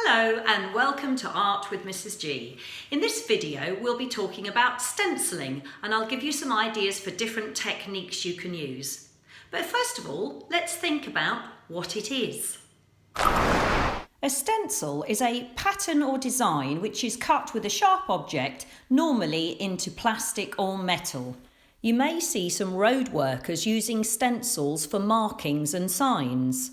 Hello and welcome to Art with Mrs. G. In this video we'll be talking about stenciling and I'll give you some ideas for different techniques you can use. But first of all, let's think about what it is. A stencil is a pattern or design which is cut with a sharp object, normally into plastic or metal. You may see some road workers using stencils for markings and signs.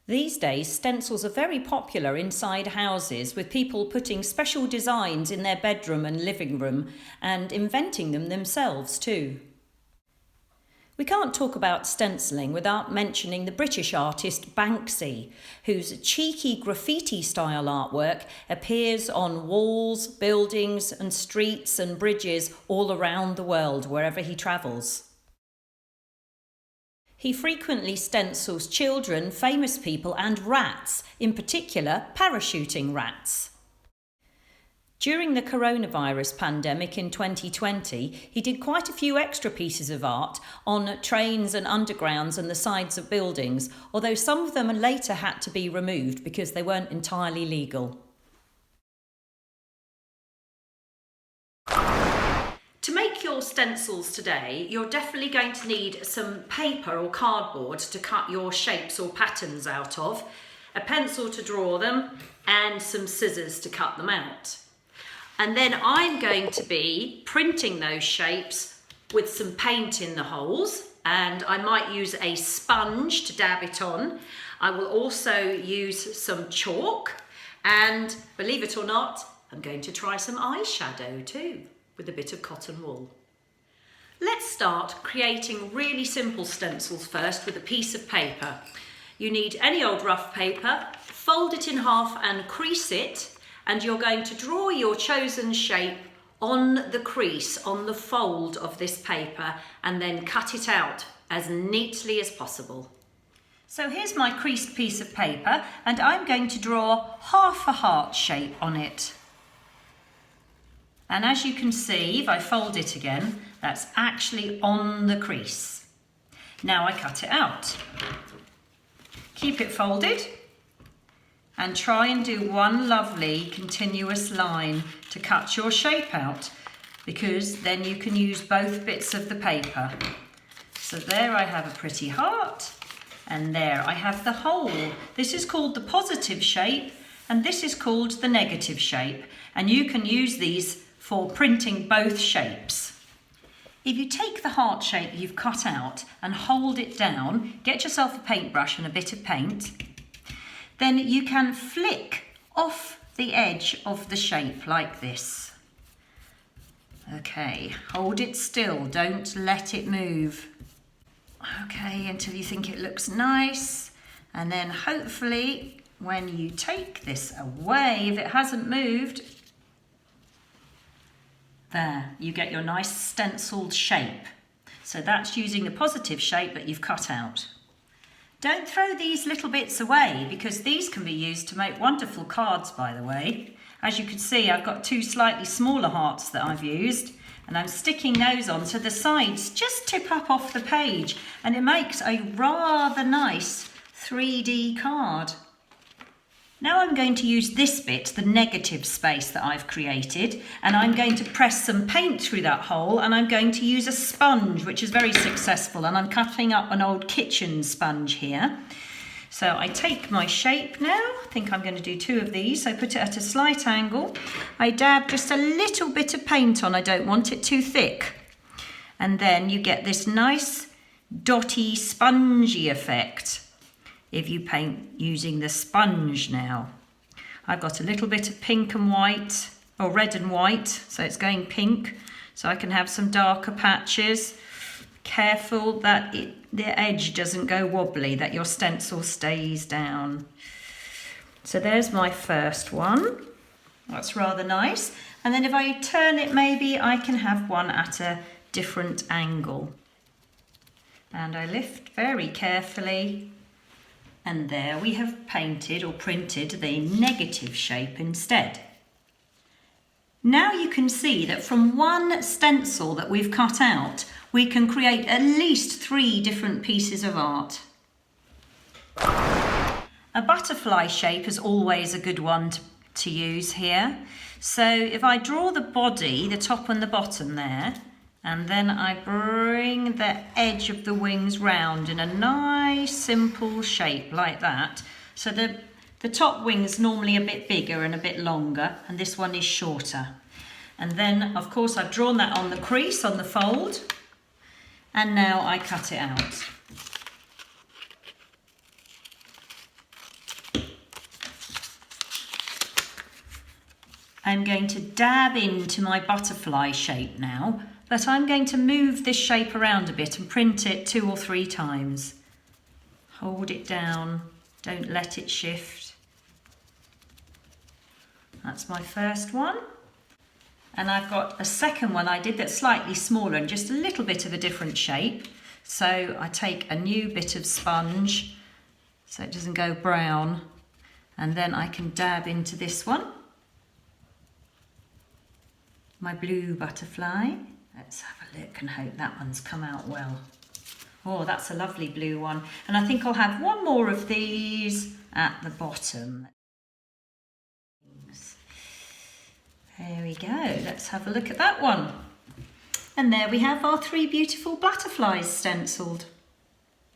These days, stencils are very popular inside houses, with people putting special designs in their bedroom and living room and inventing them themselves too. We can't talk about stenciling without mentioning the British artist Banksy, whose cheeky graffiti-style artwork appears on walls, buildings and streets and bridges all around the world wherever he travels. He frequently stencils children, famous people and rats, in particular parachuting rats. During the coronavirus pandemic in 2020, he did quite a few extra pieces of art on trains and undergrounds and the sides of buildings, although some of them later had to be removed because they weren't entirely legal. To make your stencils today, you're definitely going to need some paper or cardboard to cut your shapes or patterns out of, a pencil to draw them, and some scissors to cut them out. And then I'm going to be printing those shapes with some paint in the holes, and I might use a sponge to dab it on. I will also use some chalk, and believe it or not, I'm going to try some eyeshadow too, with a bit of cotton wool. Let's start creating really simple stencils first with a piece of paper. You need any old rough paper, fold it in half and crease it, and you're going to draw your chosen shape on the crease, on the fold of this paper, and then cut it out as neatly as possible. So here's my creased piece of paper, and I'm going to draw half a heart shape on it. And as you can see, if I fold it again, that's actually on the crease. Now I cut it out. Keep it folded and try and do one lovely continuous line to cut your shape out, because then you can use both bits of the paper. So there I have a pretty heart, and there I have the hole. This is called the positive shape and this is called the negative shape, and you can use these for printing both shapes. If you take the heart shape you've cut out and hold it down, get yourself a paintbrush and a bit of paint, then you can flick off the edge of the shape like this. Okay, hold it still, don't let it move. Okay, until you think it looks nice, and then hopefully when you take this away, if it hasn't moved, there, you get your nice stenciled shape. So that's using the positive shape that you've cut out. Don't throw these little bits away, because these can be used to make wonderful cards, by the way. As you can see, I've got two slightly smaller hearts that I've used, and I'm sticking those on so the sides just tip up off the page, and it makes a rather nice 3D card. Now I'm going to use this bit, the negative space that I've created, and I'm going to press some paint through that hole, and I'm going to use a sponge, which is very successful, and I'm cutting up an old kitchen sponge here. So I take my shape now, I think I'm going to do two of these, so put it at a slight angle. I dab just a little bit of paint on, I don't want it too thick. And then you get this nice dotty, spongy effect if you paint using the sponge now. I've got a little bit of pink and white, or red and white, so it's going pink, so I can have some darker patches. Careful that the edge doesn't go wobbly, that your stencil stays down. So there's my first one. That's rather nice. And then if I turn it, maybe I can have one at a different angle. And I lift very carefully, and there we have painted or printed the negative shape instead. Now you can see that from one stencil that we've cut out, we can create at least 3 different pieces of art. A butterfly shape is always a good one to use here. So if I draw the body, the top and the bottom there, and then I bring the edge of the wings round in a nice simple shape like that. So the top wing's normally a bit bigger and a bit longer, and this one is shorter. And then of course I've drawn that on the crease, on the fold, and now I cut it out. I'm going to dab into my butterfly shape now, but I'm going to move this shape around a bit and print it 2 or 3 times. Hold it down, don't let it shift. That's my first one. And I've got a second one I did that's slightly smaller and just a little bit of a different shape. So I take a new bit of sponge so it doesn't go brown, and then I can dab into this one. My blue butterfly. Let's have a look and hope that one's come out well. Oh, that's a lovely blue one. And I think I'll have one more of these at the bottom. There we go. Let's have a look at that one. And there we have our 3 beautiful butterflies stenciled.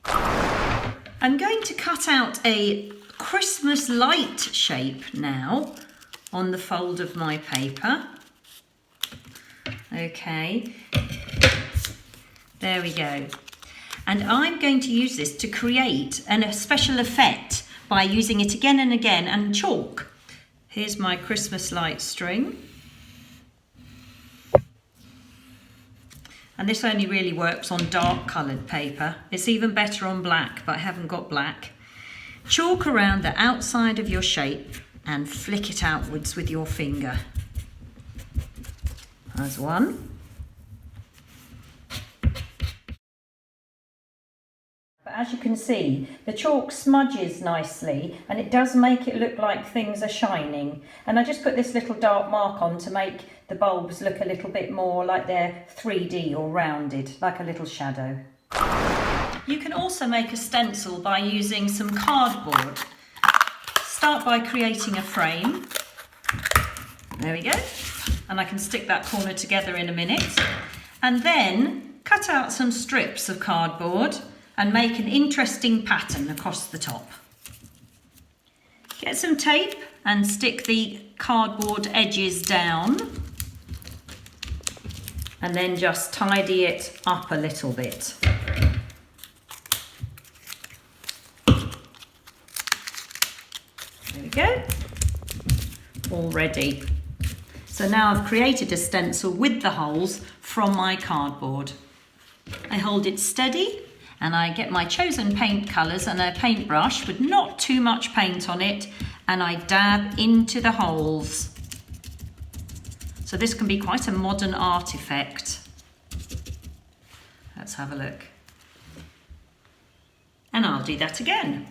I'm going to cut out a Christmas light shape now on the fold of my paper. Okay, there we go. And I'm going to use this to create a special effect by using it again and again and chalk. Here's my Christmas light string. And this only really works on dark coloured paper. It's even better on black, but I haven't got black. Chalk around the outside of your shape and flick it outwards with your finger. There's one. But as you can see, the chalk smudges nicely and it does make it look like things are shining. And I just put this little dark mark on to make the bulbs look a little bit more like they're 3D or rounded, like a little shadow. You can also make a stencil by using some cardboard. Start by creating a frame. There we go. And I can stick that corner together in a minute. And then cut out some strips of cardboard and make an interesting pattern across the top. Get some tape and stick the cardboard edges down. And then just tidy it up a little bit. There we go. All ready. So now I've created a stencil with the holes from my cardboard. I hold it steady and I get my chosen paint colours and a paintbrush with not too much paint on it, and I dab into the holes. So this can be quite a modern art effect. Let's have a look. And I'll do that again.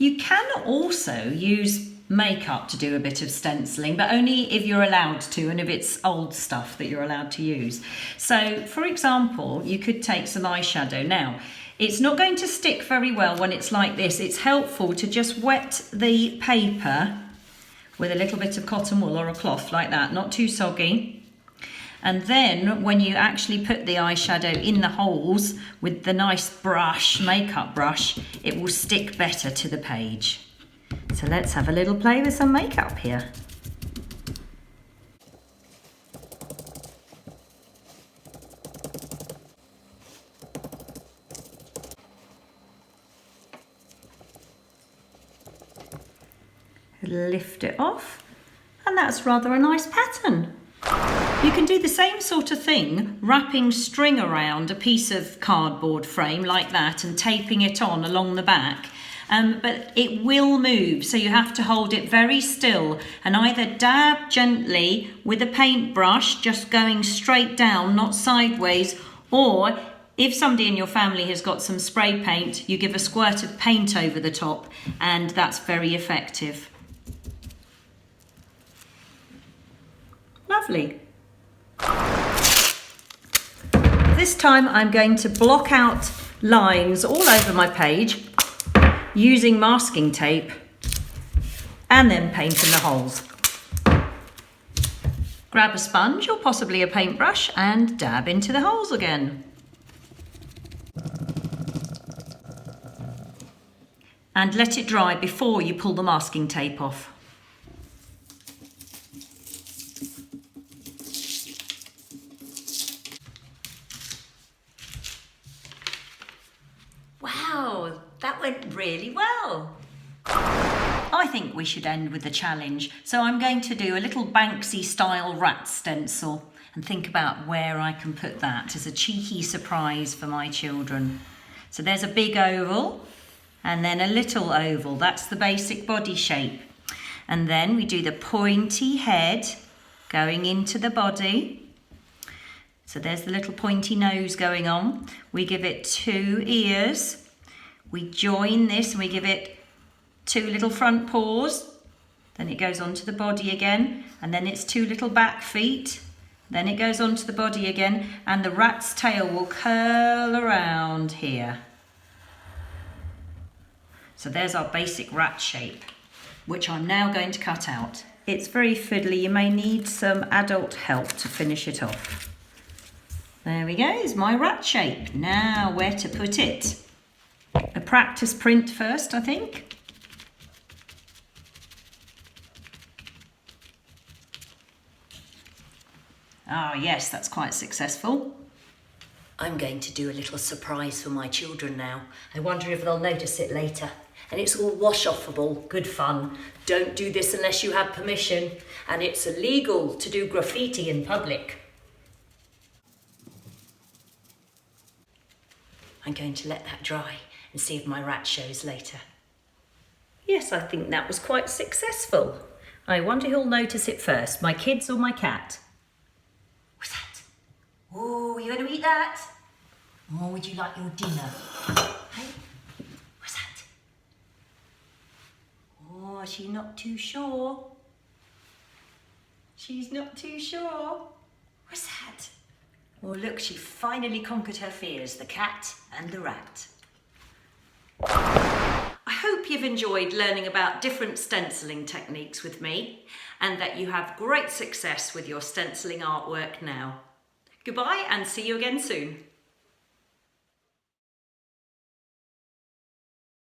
You can also use makeup to do a bit of stenciling, but only if you're allowed to and if it's old stuff that you're allowed to use. So, for example, you could take some eyeshadow. Now, it's not going to stick very well when it's like this. It's helpful to just wet the paper with a little bit of cotton wool or a cloth like that, not too soggy. And then when you actually put the eyeshadow in the holes with the nice brush, makeup brush, it will stick better to the page. So let's have a little play with some makeup here. Lift it off, and that's rather a nice pattern. You can do the same sort of thing, wrapping string around a piece of cardboard frame like that and taping it on along the back. But it will move, so you have to hold it very still and either dab gently with a paintbrush, just going straight down, not sideways, or if somebody in your family has got some spray paint, you give a squirt of paint over the top, and that's very effective. Lovely. This time I'm going to block out lines all over my page using masking tape and then paint in the holes. Grab a sponge or possibly a paintbrush and dab into the holes again. And let it dry before you pull the masking tape off. Wow, that went really well. I think we should end with a challenge. So I'm going to do a little Banksy style rat stencil and think about where I can put that as a cheeky surprise for my children. So there's a big oval and then a little oval. That's the basic body shape. And then we do the pointy head going into the body. So there's the little pointy nose going on. We give it 2 ears. We join this and we give it 2 little front paws. Then it goes onto the body again. And then it's 2 little back feet. Then it goes onto the body again. And the rat's tail will curl around here. So there's our basic rat shape, which I'm now going to cut out. It's very fiddly. You may need some adult help to finish it off. There we go, is my rat shape. Now where to put it? A practice print first, I think. Ah, yes, that's quite successful. I'm going to do a little surprise for my children now. I wonder if they'll notice it later. And it's all wash-offable, good fun. Don't do this unless you have permission. And it's illegal to do graffiti in public. I'm going to let that dry and see if my rat shows later. Yes, I think that was quite successful. I wonder who'll notice it first, my kids or my cat? What's that? Oh, you going to eat that? Or would you like your dinner? Hey, what's that? Oh, she's not too sure. She's not too sure. What's that? Oh, look, she finally conquered her fears, the cat and the rat. I hope you've enjoyed learning about different stenciling techniques with me and that you have great success with your stenciling artwork now. Goodbye and see you again soon.